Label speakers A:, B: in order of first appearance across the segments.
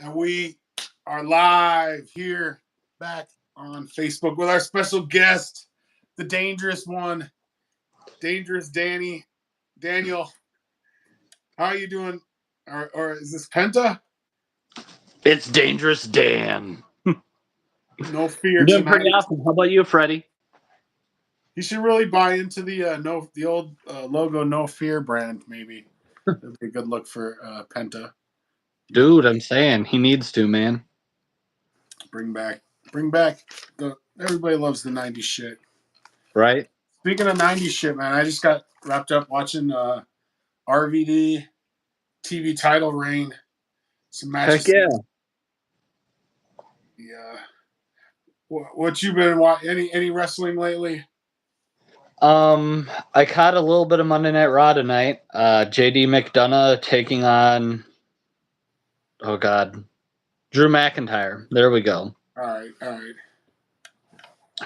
A: And we are live here back on Facebook with our special guest, the dangerous one, Dangerous Daniel. How are you doing? Or is this Penta?
B: It's Dangerous Dan.
A: No fear
B: I'm doing pretty
A: tonight.
B: awesome. How about you, Freddie?
A: You should really buy into the old logo No Fear brand. Maybe that'd be a good look for Penta.
B: Dude, I'm saying he needs to, man.
A: Bring back, bring back. Everybody loves the '90s shit.
B: Right?
A: Speaking of '90s shit, man, I just got wrapped up watching RVD TV title reign. Some
B: Heck
A: matches.
B: yeah.
A: Yeah. What you been watching? Any wrestling lately?
B: I caught a little bit of Monday Night Raw tonight. JD McDonough taking on Drew McIntyre. There we go.
A: All right.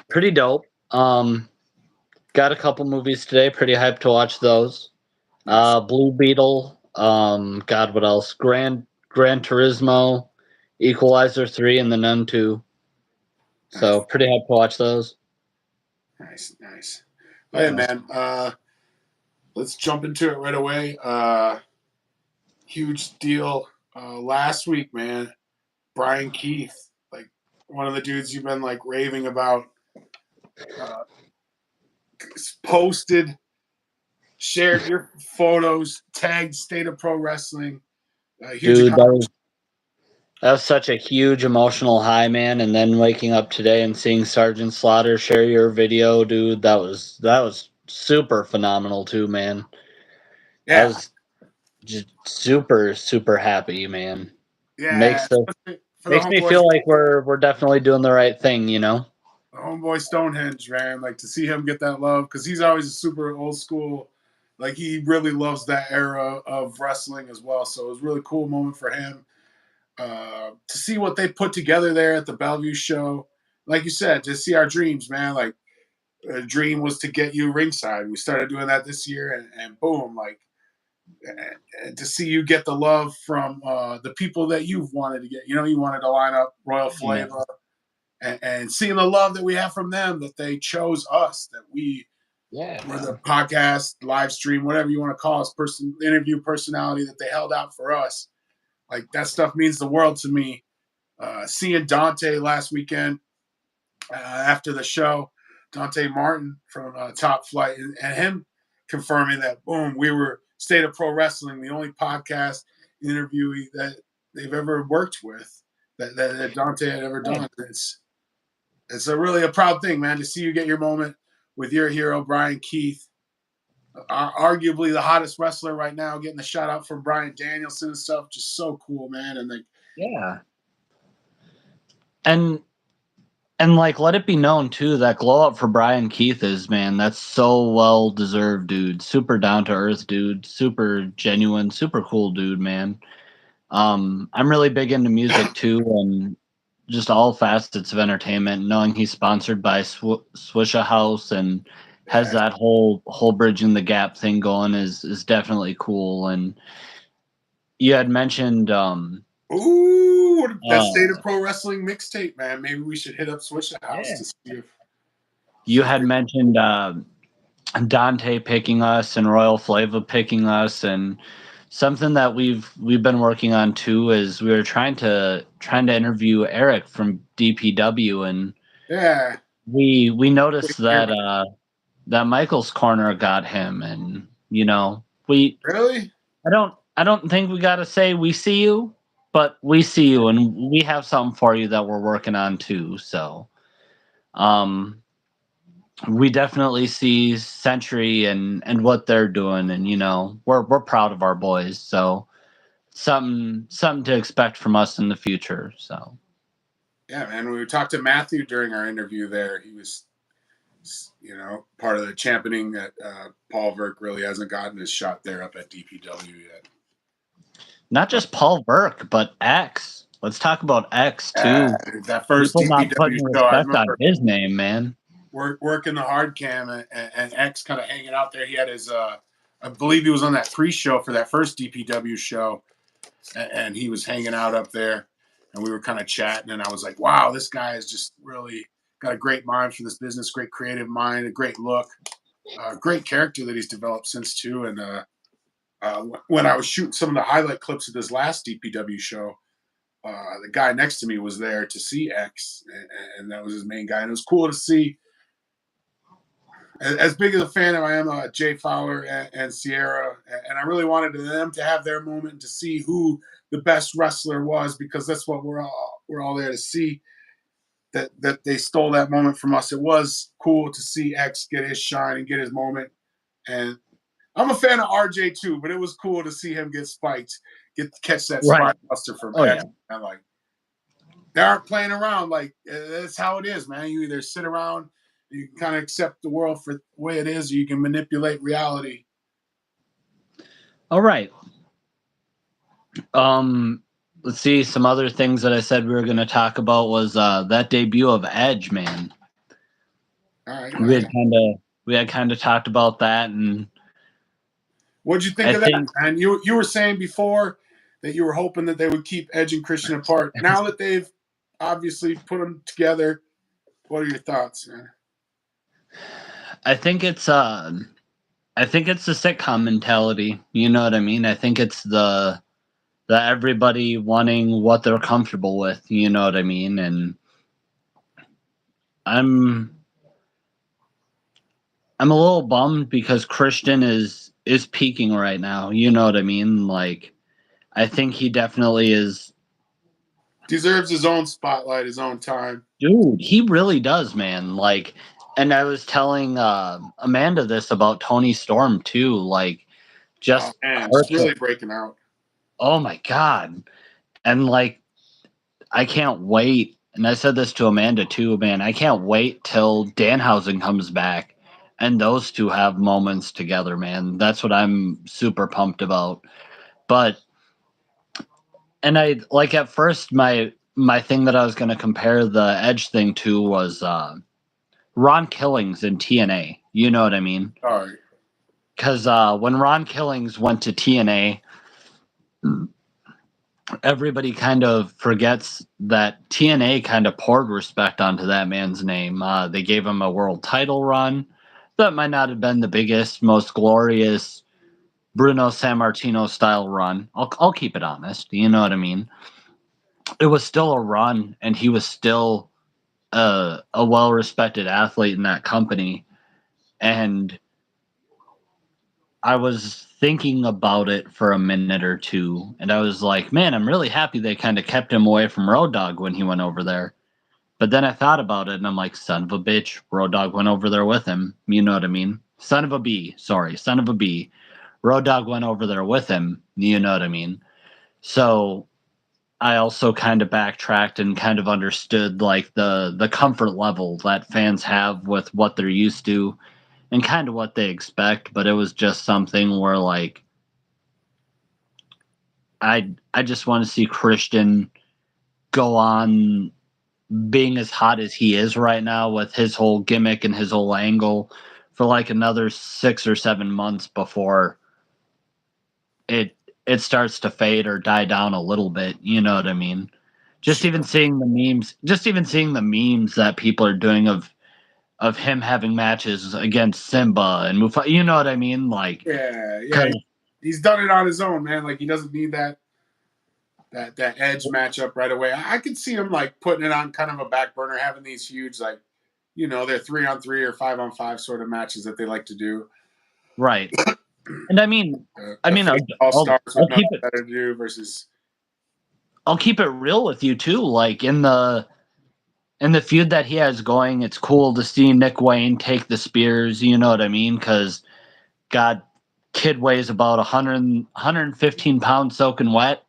B: Pretty dope. Got a couple movies today. Pretty hyped to watch those.
A: Nice.
B: Blue Beetle. What else? Gran Turismo, Equalizer 3, and The Nun 2. So
A: Nice.
B: pretty hyped to watch those.
A: Nice. Hey man, let's jump into it right away. Huge deal last week, man. Brian Keith, like one of the dudes you've been like raving about, uh, posted, shared your photos, tagged State of Pro Wrestling. Huge
B: Dude,
A: accomplishment.
B: that was such a huge emotional high, man. And then waking up today and seeing Sergeant Slaughter share your video, dude, that was super phenomenal too, man. I
A: Yeah,
B: was just super happy, man.
A: yeah.
B: Makes the
A: For the
B: makes me
A: homeboy,
B: feel like we're definitely doing the right thing, you know.
A: Stonehenge, man. Like to see him get that love because he's always a super old school. Like he really loves that era of wrestling as well. So it was a really cool moment for him to see what they put together there at the Bellevue show. Like you said, to see our dreams, man. Like a dream was to get you ringside. We started doing that this year, and boom, like and to see you get the love from the people that you've wanted to get. You know, you wanted to line up Royal
B: Yeah.
A: Flavor, and seeing the love that we have from them, that they chose us, that we were the podcast, live stream, whatever you want to call us, interview personality that they held out for us. Like that stuff means the world to me. Seeing Dante last weekend after the show, Dante Martin from Top Flight, and him confirming that, boom, we were State of Pro Wrestling, the only podcast interviewee that they've ever worked with, that Dante had ever done. It's a proud thing, man, to see you get your moment with your hero, Brian Keith. Arguably the hottest wrestler right now, getting the shout out from Brian Danielson and stuff. Just so cool, man. And like,
B: Yeah. And like let it be known too that glow up for Brian Keith is, man, that's so well deserved, dude. Super down to earth dude, super genuine, super cool dude, man. I'm really big into music too, and just all facets of entertainment. Knowing he's sponsored by Swisha House and has
A: yeah.
B: that whole bridging the gap thing going is definitely cool. And you had mentioned
A: Ooh, that State
B: uh
A: of Pro Wrestling mixtape, man. Maybe we should hit up Switch House
B: yeah,
A: to
B: you
A: see if
B: had
A: they.
B: mentioned Dante picking us and Royal Flava picking us, and something that we've been working on too is we were trying to interview Eric from DPW, and
A: Yeah.
B: we
A: Wait,
B: noticed
A: here,
B: that that Michael's corner got him, and we
A: really?
B: I don't think we got to say we see you, but we see you, and we have something for you that we're working on too. So um we definitely see Century and what they're doing, and we're proud of our boys. So something to expect from us in the future. So
A: Yeah, man. We talked to Matthew during our interview there. He was, part of the championing that Paul Verk really hasn't gotten his shot there up at DPW yet.
B: not just Paul Burke, but X. Let's talk about X too.
A: That first
B: People not
A: DPW
B: putting
A: show, I
B: respect on
A: remember
B: his name, man.
A: working the hard cam and X kind of hanging out there. He had his, I believe he was on that pre-show for that first DPW show, and he was hanging out up there. and we were kind of chatting, and I was like, wow, this guy is just really got a great mind for this business, great creative mind, a great look, great character that he's developed since too. And when I was shooting some of the highlight clips of this last DPW show, the guy next to me was there to see X, and that was his main guy. And it was cool to see. As big as a fan of I am Jay Fowler and Sierra, and I really wanted them to have their moment to see who the best wrestler was, because that's what we're all there to see. That they stole that moment from us. It was cool to see X get his shine and get his moment. And I'm a fan of RJ too, but it was cool to see him get spiked, catch that spike buster from X. Yeah. And like, they aren't playing around. Like, that's how it is, man. You either sit around, you can kind of accept the world for the way it is, or you can manipulate reality.
B: All right. Let's see. Some other things that I said we were going to talk about was that debut of Edge, man.
A: All right.
B: We had kind of talked about that, and
A: what'd you think of that? And you were saying before that you were hoping that they would keep Edge and Christian apart. Now that they've obviously put them together, what are your thoughts, man?
B: I think it's the sitcom mentality. You know what I mean? I think it's the everybody wanting what they're comfortable with. You know what I mean? And I'm a little bummed because Christian is peaking right now. You know what I mean? Like, I think he definitely
A: deserves his own spotlight, his own time.
B: Dude, he really does, man. Like, and I was telling Amanda this about Tony Storm too. Like, just
A: she's really breaking out.
B: Oh my god! And like, I can't wait. And I said this to Amanda too, man. I can't wait till Danhausen comes back and those two have moments together, man. That's what I'm super pumped about. But, and I like at first my thing that I was going to compare the Edge thing to was Ron Killings in TNA. You know what I mean?
A: All right.
B: Because when Ron Killings went to TNA, everybody kind of forgets that TNA kind of poured respect onto that man's name. They gave him a world title run. That might not have been the biggest, most glorious Bruno Sammartino style run. I'll keep it honest. You know what I mean? It was still a run, and he was still a well-respected athlete in that company. And I was thinking about it for a minute or two, and I was like, man, I'm really happy they kind of kept him away from Road Dogg when he went over there. But then I thought about it, and I'm like, son of a bitch, Road Dogg went over there with him. You know what I mean? Son of a B. Road Dogg went over there with him. You know what I mean? So I also kind of backtracked and kind of understood like the comfort level that fans have with what they're used to and kind of what they expect. But it was just something where like I just want to see Christian go on being as hot as he is right now with his whole gimmick and his whole angle for like another 6 or 7 months before it starts to fade or die down a little bit. You know what I mean? Just even seeing the memes that people are doing of him having matches against Simba and Mufa. You know what I mean? Like,
A: yeah, he's done it on his own, man. Like, he doesn't need that Edge matchup right away. I could see him like putting it on kind of a back burner, having these huge, like, you know, they're 3-on-3 or 5-on-5 sort of matches that they like to do.
B: Right. And I mean,
A: all stars with nothing better to do versus.
B: I'll keep it real with you too. Like in the feud that he has going, it's cool to see Nick Wayne take the spears. You know what I mean? Because God, kid weighs about 115 pounds soaking wet.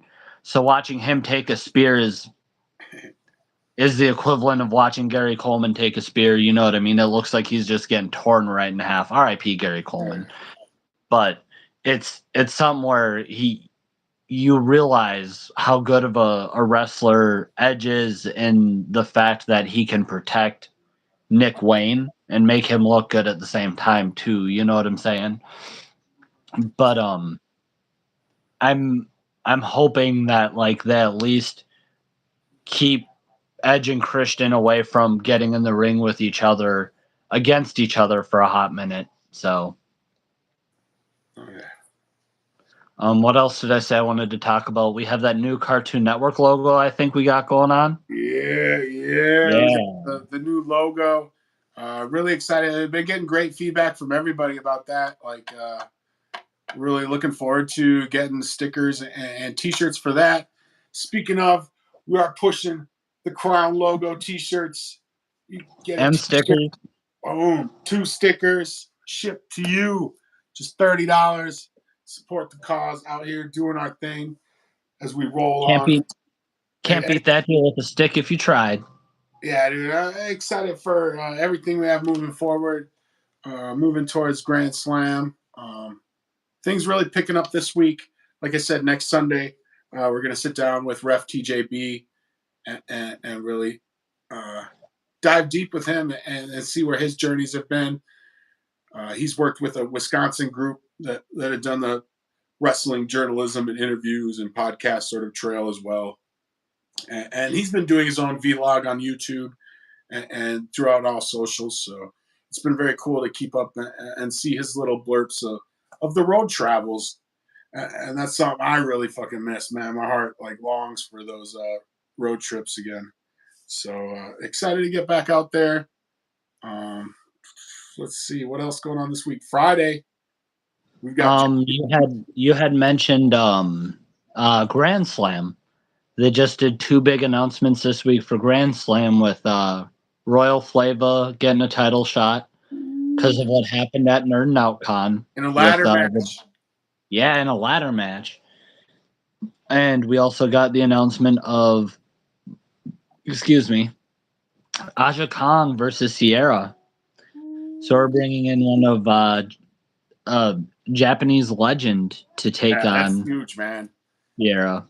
B: So watching him take a spear is the equivalent of watching Gary Coleman take a spear. You know what I mean? It looks like he's just getting torn right in half. R.I.P. Gary Coleman. Yeah. But it's something where you realize how good of a wrestler Edge is in the fact that he can protect Nick Wayne and make him look good at the same time too. You know what I'm saying? But I'm hoping that like they at least keep Edge and Christian away from getting in the ring with each other against each other for a hot minute. So, what else did I say I wanted to talk about? We have that new Cartoon Network logo I think we got going on.
A: Yeah. The new logo. Really excited. I've been getting great feedback from everybody about that. Like, really looking forward to getting stickers and t-shirts for that. Speaking of, we are pushing the Crown logo t-shirts. You get
B: and stickers.
A: Boom, 2 stickers shipped to you. Just $30. Support the cause out here doing our thing as we roll on.
B: Can't beat that deal with a stick if you tried.
A: Yeah, dude. I'm excited for everything we have moving forward, moving towards Grand Slam. Things really picking up this week. Like I said, next Sunday, we're going to sit down with Ref TJB and really dive deep with him and see where his journeys have been. He's worked with a Wisconsin group that had done the wrestling journalism and interviews and podcast sort of trail as well. And he's been doing his own vlog on YouTube and throughout all socials. So it's been very cool to keep up and see his little blurps of the road travels. And that's something I really fucking miss, man. My heart like longs for those road trips again. So excited to get back out there. Let's see what else going on this week. Friday, we've got
B: you had mentioned Grand Slam. They just did 2 big announcements this week for Grand Slam with Royal Flava getting a title shot because of what happened at Nerd and Outcon.
A: In a ladder match.
B: In a ladder match. And we also got the announcement of, Aja Kong versus Sierra. So we're bringing in one of Japanese legend to take on.
A: That's huge, man.
B: Sierra.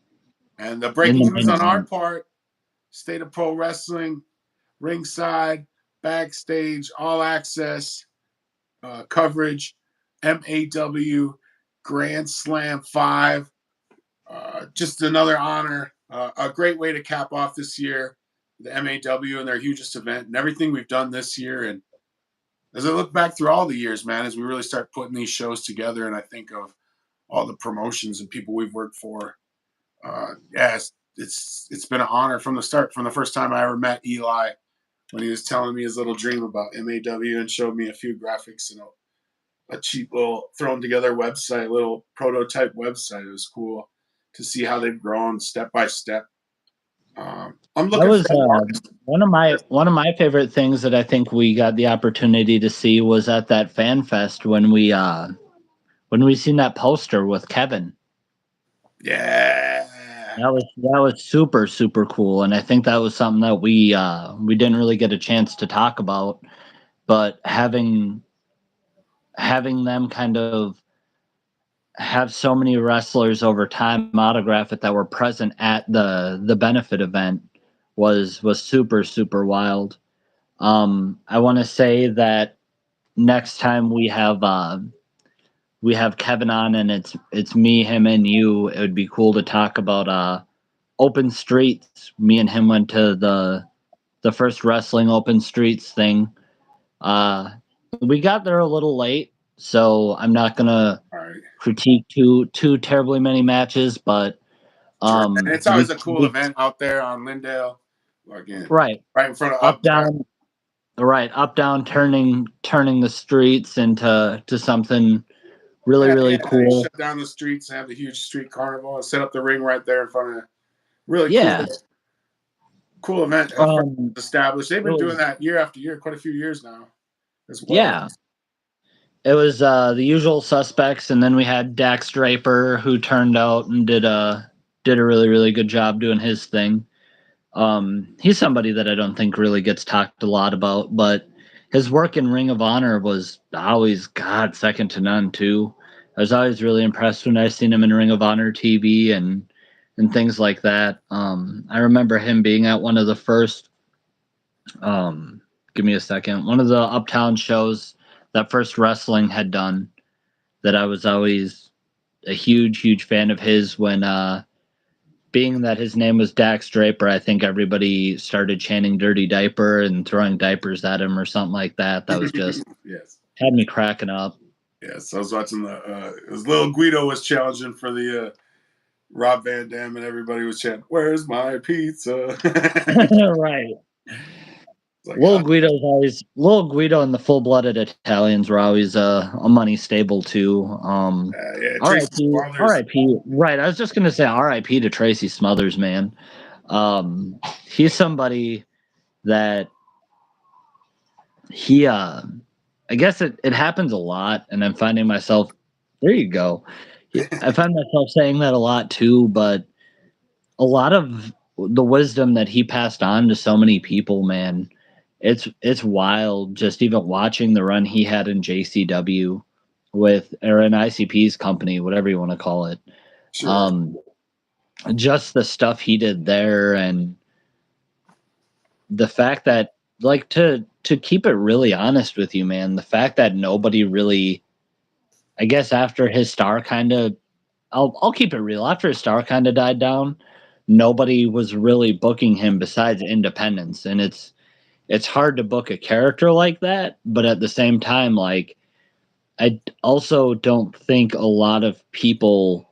A: And the breaking news on our part, State of Pro Wrestling, ringside, backstage, all access coverage, MAW, Grand Slam 5. Just another honor. A great way to cap off this year, the MAW and their hugest event and everything we've done this year. And as I look back through all the years, man, as we really start putting these shows together and I think of all the promotions and people we've worked for, it's been an honor from the start. From the first time I ever met Eli, when he was telling me his little dream about MAW and showed me a few graphics and a cheap little thrown together website, little prototype website. It was cool to see how they've grown step by step. I'm looking.
B: That was one of my favorite things that I think we got the opportunity to see was at that fan fest when we seen that poster with Kevin.
A: Yeah.
B: That was super, super cool. And I think that was something that we didn't really get a chance to talk about. But having them kind of have so many wrestlers over time autograph it that were present at the benefit event was super, super wild. I want to say that next time we have Kevin on and it's me, him, and you, it would be cool to talk about open streets. Me and him went to the first wrestling open streets thing. We got there a little late, so I'm not gonna critique too terribly many matches, but
A: and it's always a cool event out there on Lindale. Again, right in front of
B: up down, turning the streets into something really cool.
A: Shut down the streets and have the huge street carnival and set up the ring right there in front of really cool event established. They've been doing that year after year, quite a few years now as well.
B: Yeah. It was the usual suspects, and then we had Dax Draper, who turned out and did a really, really good job doing his thing. He's somebody that I don't think really gets talked a lot about, but his work in Ring of Honor was always, second to none, too. I was always really impressed when I seen him in Ring of Honor TV and things like that. I remember him being at one of the first, give me a second, one of the Uptown shows that First Wrestling had done, that I was always a huge fan of his when being that his name was Dax Draper, I think everybody started chanting "dirty diaper" and throwing diapers at him or something like that. That was just
A: yes.
B: had me cracking up.
A: Yes, I was watching it was Little Guido was challenging for the Rob Van Dam, and everybody was chanting, "Where's my pizza?"
B: Right.
A: Like,
B: Little Guido and the full-blooded Italians were always a money stable too.
A: yeah, Tracy
B: R.I.P.
A: Smothers.
B: R.I.P. Right, I was just gonna say R.I.P. to Tracy Smothers, man. He's somebody that I guess it happens a lot, and I'm finding myself. There you go. I find myself saying that a lot too, but a lot of the wisdom that he passed on to so many people, man, it's wild. Just even watching the run he had in JCW with or in ICP's company, whatever you want to call it.
A: Sure.
B: Just the stuff he did there, and the fact that, like, to keep it really honest with you, man, the fact that nobody really, I guess, after his star kind of, I'll keep it real. After his star kind of died down, nobody was really booking him besides independents, and it's hard to book a character like that. But at the same time, like, I also don't think a lot of people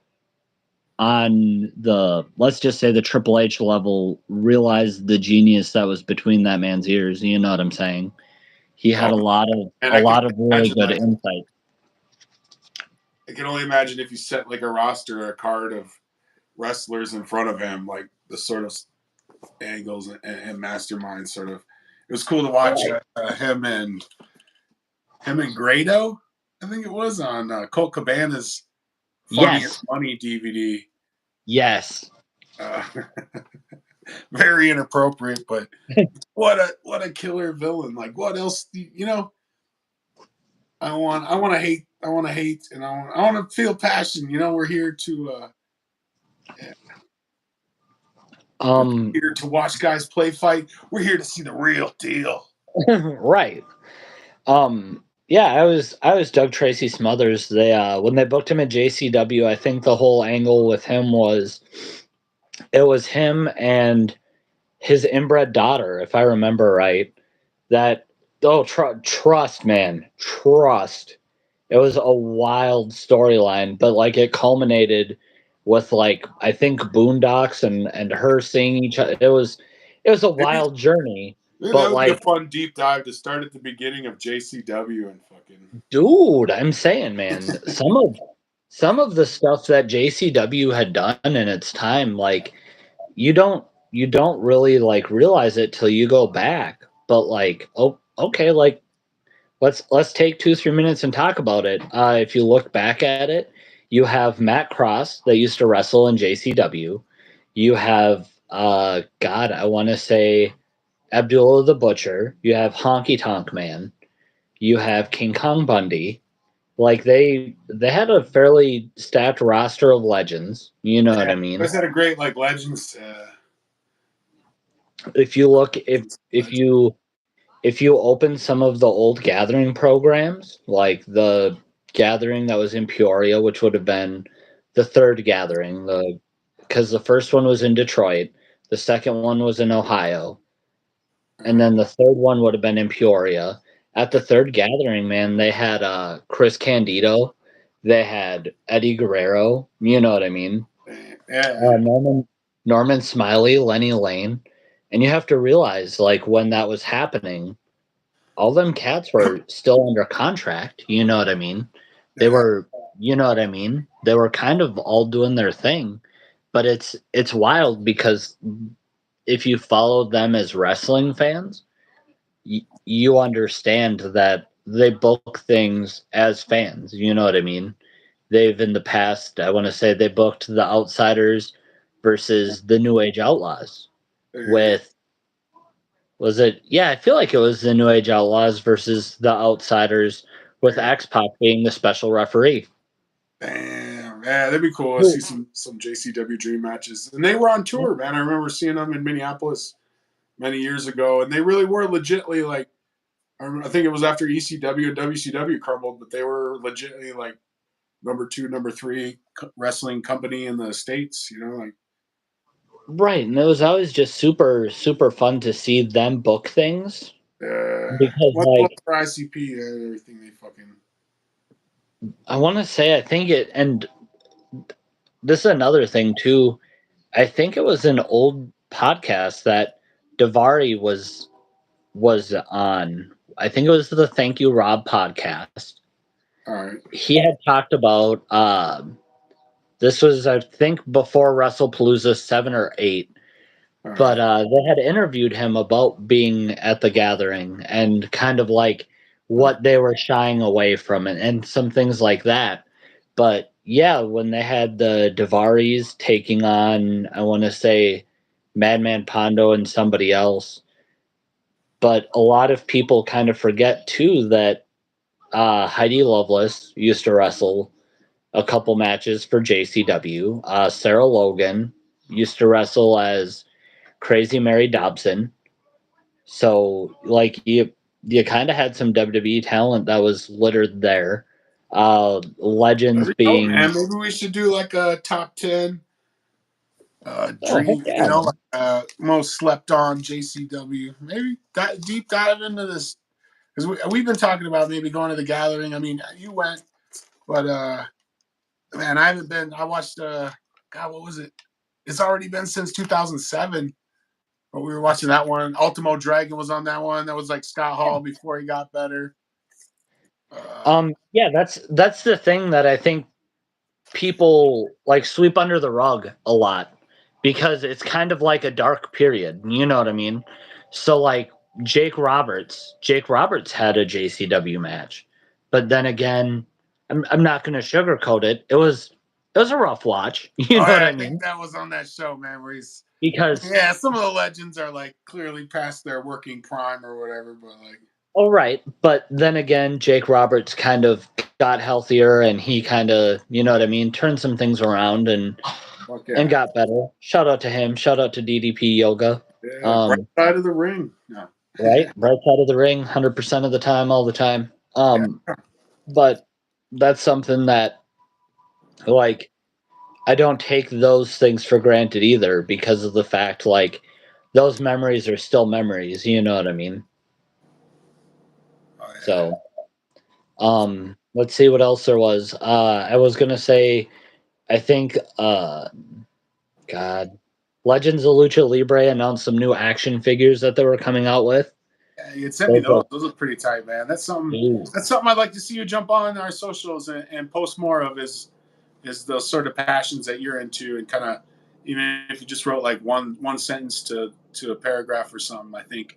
B: on the, let's just say, the Triple H level realized the genius that was between that man's ears. You know what I'm saying? He had
A: Oh, and
B: a
A: I can
B: lot of really
A: imagine
B: good
A: that.
B: insight.
A: I can only imagine if you set like a roster or a card of wrestlers in front of him, like the sort of angles and masterminds. Sort of, it was cool to watch him and Grado. I think it was on Colt Cabana's Funniest
B: Yes.
A: Money DVD.
B: Yes.
A: Uh, very inappropriate, but what a killer villain! Like, what else? I want to hate, and I want to feel passion. We're here to we're
B: Um
A: here to watch guys play fight. We're here to see the real deal.
B: right. Yeah, I was Doug Tracy Smothers. They when they booked him at JCW, I think the whole angle with him was it was him and his inbred daughter, if I remember right. That trust, man, trust. It was a wild storyline, but like it culminated with, like, I think Boondocks and her seeing each other. It was a
A: Maybe,
B: wild journey,
A: maybe
B: but
A: that would be a
B: like,
A: fun deep dive to start at the beginning of JCW and fucking.
B: dude, I'm saying, man, some of the stuff that JCW had done in its time, like, you don't really like realize it till you go back. But like, oh, okay, like, let's take 2-3 minutes and talk about it. If you look back at it, you have Matt Cross that used to wrestle in JCW. You have God, I want to say Abdullah the Butcher. You have Honky Tonk Man. You have King Kong Bundy. Like, they had a fairly stacked roster of legends. You know what
A: Yeah,
B: I
A: you
B: mean?
A: guys had a great like legends.
B: If you look, if
A: Legends.
B: you if you open some of the old gathering programs, like the gathering that was in Peoria, which would have been the third gathering, because the first one was in Detroit, the second one was in Ohio, and then the third one would have been in Peoria. At the third gathering, man, they had Chris Candido, they had Eddie Guerrero, you know what I mean?
A: Yeah,
B: Norman Smiley, Lenny Lane, and you have to realize, like, when that was happening, all them cats were still under contract. You know what I mean? They
A: yeah.
B: were, you know what I mean? They were kind of all doing their thing, but it's wild because if you follow them as wrestling fans, you understand that they book things as fans. You know what I mean? They've in the past, I want to say, they booked the Outsiders versus the New Age Outlaws
A: Yeah.
B: with, was it? Yeah, I feel like it was the New Age Outlaws versus the Outsiders with
A: Yeah.
B: X Pac being the special referee.
A: Damn, yeah, that'd be cool. I see
B: Cool.
A: some JCW dream matches, and they were on tour, man. I remember seeing them in Minneapolis many years ago, and they really were legitly like. I think it was after ECW and WCW crumbled, but they were legitly like number 2, number 3 wrestling company in the States. Like
B: Right, and it was always just super, super fun to see them book things because,
A: What's
B: like,
A: for ICP? Everything they fucking.
B: I want to say, I think it, and this is another thing too. I think it was an old podcast that Davari was on. I think it was the Thank You Rob podcast.
A: All right.
B: He had talked about this was, I think, before WrestlePalooza 7 or 8.
A: All
B: But
A: right.
B: they had interviewed him about being at the gathering and kind of like what they were shying away from and some things like that. But yeah, when they had the Davaris taking on, I want to say, Madman Pondo and somebody else. But a lot of people kind of forget too that Heidi Lovelace used to wrestle a couple matches for JCW. Sarah Logan used to wrestle as Crazy Mary Dobson. So like you kind of had some WWE talent that was littered there.
A: There
B: Legends
A: we go, man.
B: being
A: Maybe we should do like a top 10
B: oh heck
A: dream,
B: yeah, man.
A: like most slept on JCW. Maybe deep dive into this because we've been talking about maybe going to the gathering. I mean, you went, but man, I haven't been. I watched God, what was it? It's already been since 2007. But we were watching that one. Ultimo Dragon was on that one. That was like Scott Hall before he got better.
B: Yeah, that's the thing that I think people like sweep under the rug a lot because it's kind of like a dark period. You know what I mean? So like Jake Roberts had a JCW match, but then again, I'm not going to sugarcoat it. It was a rough watch. You
A: Oh
B: know what
A: yeah,
B: I
A: I think
B: mean?
A: that was on that show, man. Where he's
B: Because
A: yeah, some of the legends are like clearly past their working prime or whatever, but like
B: all right, but then again, Jake Roberts kind of got healthier and he kind of, you know what I mean, turned some things around
A: fuck
B: and
A: yeah,
B: got better. Shout out to him. Shout out to DDP Yoga.
A: yeah, bright side of the ring. No.
B: Right, right side of the ring, 100% of the time, all the time.
A: Yeah,
B: But that's something that, like, I don't take those things for granted either because of the fact, like, those memories are still memories. You know what I mean?
A: oh yeah.
B: So, let's see what else there was. I was gonna say, I think, God, Legends of Lucha Libre announced some new action figures that they were coming out with.
A: Yeah, you sent me
B: Those
A: those.
B: look,
A: Those look pretty tight, man. That's something.
B: ooh,
A: That's something I'd like to see you jump on our socials and post more of. Is those sort of passions that you're into, and kind of even if you just wrote like one sentence to a paragraph or something. I think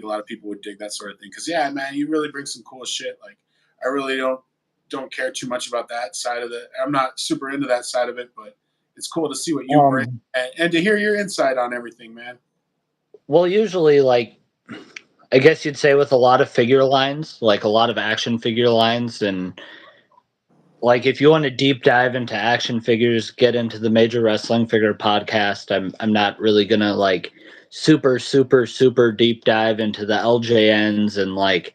A: a lot of people would dig that sort of thing. Because yeah, man, you really bring some cool shit. Like I really don't care too much about that side of it. I'm not super into that side of it, but it's cool to see what you bring
B: um,
A: and to hear your insight on everything, man.
B: well, usually, like, I guess you'd say with a lot of figure lines, like a lot of action figure lines, and like if you want to deep dive into action figures, get into the Major Wrestling Figure podcast. I'm not really gonna like super deep dive into the LJNs and like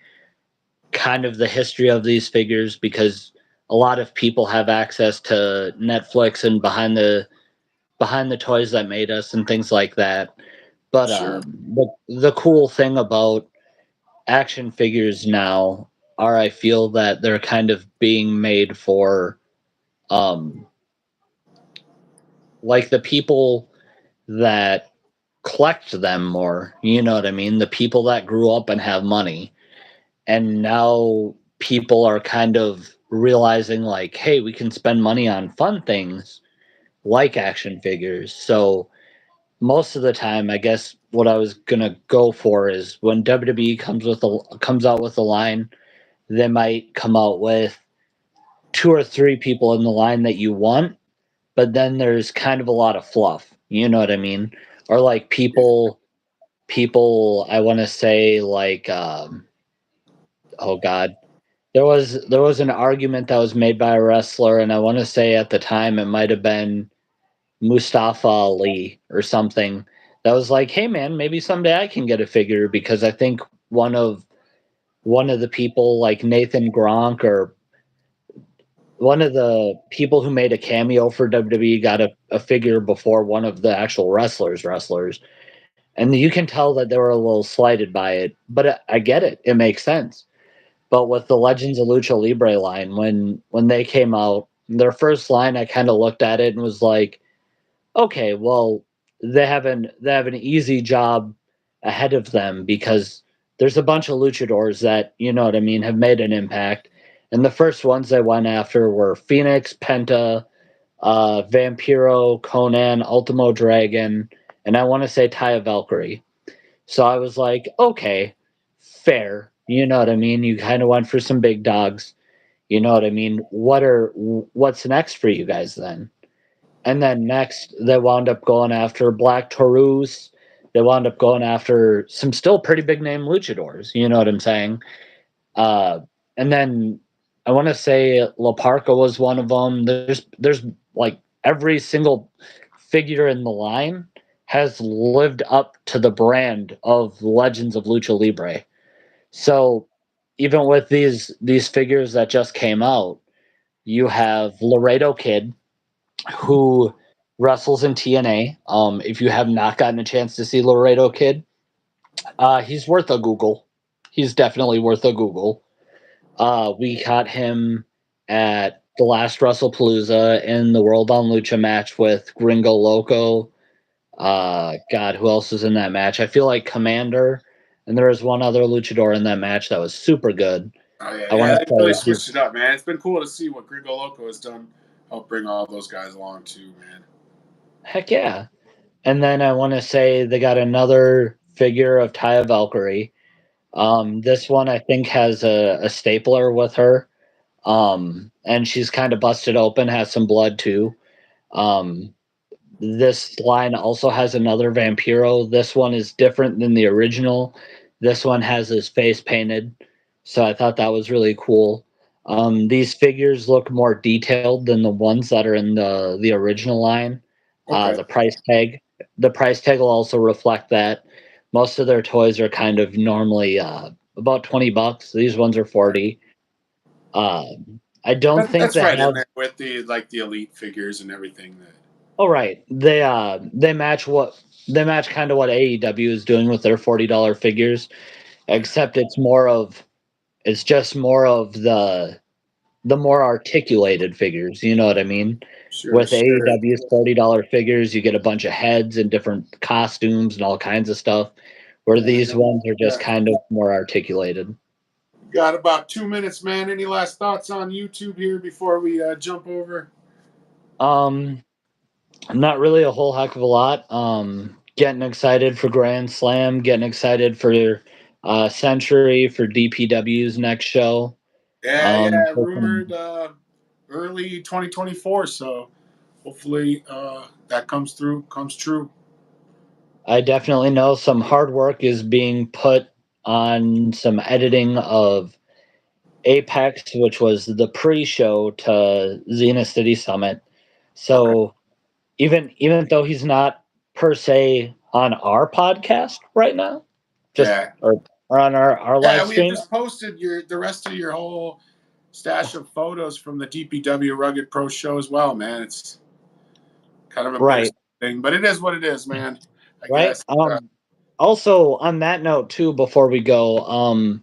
B: kind of the history of these figures because a lot of people have access to Netflix and behind the toys that made us and things like that. But
A: Sure.
B: the cool thing about action figures now are I feel that they're kind of being made for um like the people that collect them more. You know what I mean? The people that grew up and have money. And now people are kind of realizing like, hey, we can spend money on fun things like action figures. So most of the time, I guess what I was gonna go for is when WWE comes out with a line, they might come out with two or three people in the line that you want, but then there's kind of a lot of fluff. You know what I mean? Or like
A: Yeah.
B: people I want to say like oh god, there was an argument that was made by a wrestler, and I want to say at the time it might have been Mustafa Ali or something. That was like, hey man, maybe someday I can get a figure because I think one of one of the people like Nathan Gronk or the people who made a cameo for WWE got a figure before one of the actual wrestlers, and you can tell that they were a little slighted by it. But I get it; it makes sense. But with the Legends of Lucha Libre line, when they came out, their first line, I kind of looked at it and was like, okay, well, they have an easy job ahead of them because there's a bunch of luchadors that, you know what I mean, have made an impact. And the first ones they went after were Phoenix, Penta, Vampiro, Conan, Ultimo Dragon, and I want to say Taya Valkyrie. So I was like, okay, fair. You know what I mean? You kind of went for some big dogs. You know what I mean? What's next for you guys then? And then next, they wound up going after Black Taurus. They wound up going after some still pretty big name luchadors. You know what I'm saying? Uh, and then I want to say La Parca was one of them. There's like every single figure in the line has lived up to the brand of Legends of Lucha Libre. So even with these figures that just came out, you have Laredo Kid, who wrestles in TNA. If you have not gotten a chance to see Laredo Kid, he's worth a Google. He's definitely worth a Google. We caught him at the last WrestlePalooza in the World on Lucha match with Gringo Loco. God, who else was in that match? I feel like Commander, and there was one other luchador in that match that was super good.
A: Oh yeah,
B: I want
A: yeah,
B: to
A: they really
B: say,
A: switched it up, man. It's been cool to see what Gringo Loco has done. Help bring all those guys along too, man.
B: heck yeah. And then I want to say they got another figure of Taya Valkyrie. This one I think has a stapler with her. And she's kind of busted open, has some blood too. Um, this line also has another Vampiro. This one is different than the original. This one has his face painted. So I thought that was really cool. These figures look more detailed than the ones that are in the original line.
A: Okay,
B: The price tag will also reflect that. Most of their toys are kind of normally about $20. These ones are 40. I don't think
A: that's
B: they
A: right in
B: have.
A: there with the elite figures and everything. That
B: Oh right, they match kind of what AEW is doing with their $40 figures,
A: yeah,
B: except it's just more of the more articulated figures. You know what I mean?
A: sure,
B: With
A: sure.
B: AEW's $40 figures, you get a bunch of heads and different costumes and all kinds of stuff, where
A: Yeah,
B: these ones are just
A: yeah.
B: kind of more articulated.
A: Got about 2 minutes, man. Any last thoughts on YouTube here before we jump over?
B: Um, Not really a whole heck of a lot. Getting excited for Grand Slam, getting excited for Century, for DPW's next show.
A: Yeah, yeah.
B: Hoping,
A: Rumored early 2024. So hopefully that comes true.
B: I definitely know some hard work is being put on some editing of Apex, which was the pre-show to Xena City Summit.
A: Okay.
B: So even though he's not per se on our podcast right now, just
A: Yeah,
B: or on our live
A: yeah. We had
B: stream.
A: just posted the rest of your whole stash of photos from the DPW Rugged Pro show as well, man. It's kind of a
B: Right,
A: bittersweet thing, but it is what it is, man. I
B: right.
A: guess.
B: Also on that note too, before we go,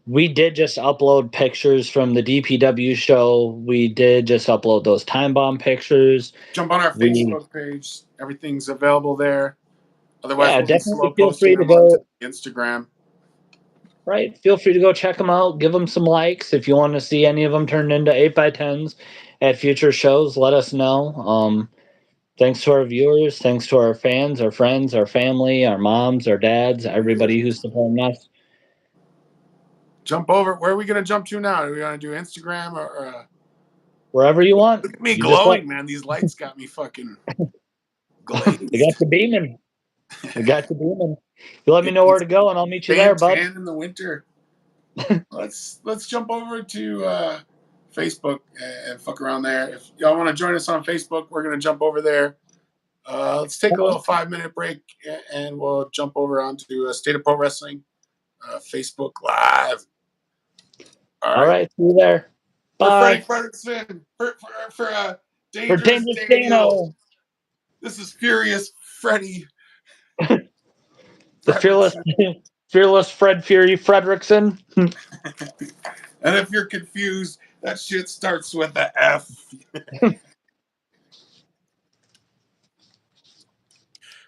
B: we did just upload pictures from the DPW show. We did just upload those time bomb pictures.
A: Jump on our
B: We
A: Facebook page. Everything's available there. Otherwise,
B: Yeah,
A: we'll be slow
B: definitely feel
A: posting
B: free to
A: them onto
B: go.
A: Instagram.
B: Right, feel free to go check them out. Give them some likes if you want to see any of them turned into 8x10s at future shows. Let us know. Thanks to our viewers. Thanks to our fans, our friends, our family, our moms, our dads, everybody who's supporting us.
A: Jump over. Where are we going to jump to now? Are we going to do Instagram or
B: Wherever you want.
A: look at me
B: You just let
A: glowing, man. These lights got me fucking
B: they got
A: glazed.
B: you beaming. They got you beaming. You let me know where
A: Staying
B: to go and I'll meet you there,
A: staying
B: bud.
A: tan in the winter. Let's jump over to Facebook and fuck around there. If y'all want to join us on Facebook, we're gonna jump over there. Let's take a little 5 minute break and we'll jump over onto State of Pro Wrestling Facebook Live. All
B: All
A: right.
B: right, see you there.
A: For Freddie
B: Bye.
A: Fredrickson. For
B: For
A: Dangerous
B: Dangerous
A: Daniel.
B: Dano.
A: This is Furious Freddie.
B: The fearless Fred Fury Fredrickson.
A: And if you're confused, that shit starts with a F.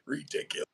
A: Ridiculous.